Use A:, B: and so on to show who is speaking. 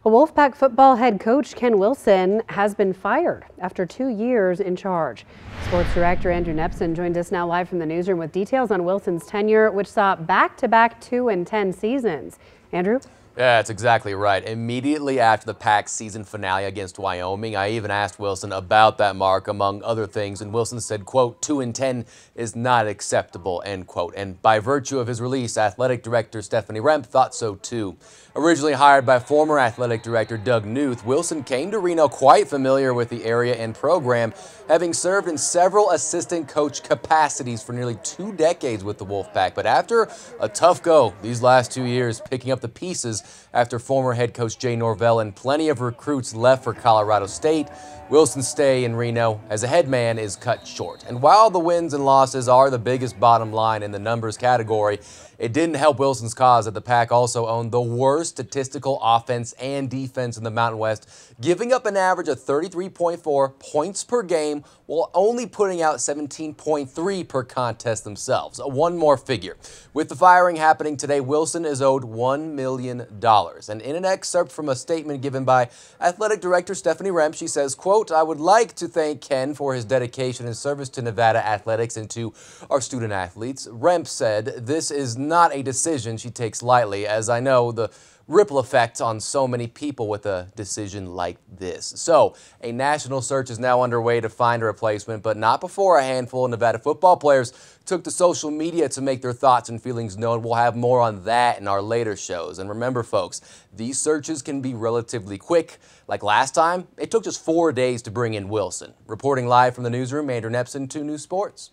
A: A Wolfpack football head coach Ken Wilson has been fired after 2 years in charge. Sports director Andrew Nepson joined us now live from the newsroom with details on Wilson's tenure, which saw back-to-back 2-10 seasons. Andrew?
B: Yeah, that's exactly right. Immediately after the Pack's season finale against Wyoming, I even asked Wilson about that mark, among other things, and Wilson said, quote, 2-10 is not acceptable, end quote. And by virtue of his release, athletic director Stephanie Remp thought so too. Originally hired by former athletic director Doug Knuth, Wilson came to Reno quite familiar with the area and program, having served in several assistant coach capacities for nearly 2 decades with the Wolfpack. But after a tough go these last 2 years, picking up the pieces after former head coach Jay Norvell and plenty of recruits left for Colorado State, Wilson's stay in Reno as a head man is cut short. And while the wins and losses are the biggest bottom line in the numbers category, it didn't help Wilson's cause that the Pack also owned the worst statistical offense and defense in the Mountain West, giving up an average of 33.4 points per game while only putting out 17.3 per contest themselves. One more figure. With the firing happening today, Wilson is owed $1 million. And in an excerpt from a statement given by athletic director Stephanie Remp, she says, quote, "I would like to thank Ken for his dedication and service to Nevada athletics and to our student athletes." Remp said, "This is not a decision she takes lightly, as I know the ripple effect on so many people with a decision like this." So, a national search is now underway to find a replacement, but not before a handful of Nevada football players took to social media to make their thoughts and feelings known. We'll have more on that in our later shows. And remember, folks, these searches can be relatively quick. Like last time, it took just 4 days to bring in Wilson. Reporting live from the newsroom, Andrew Nepson, 2 News Sports.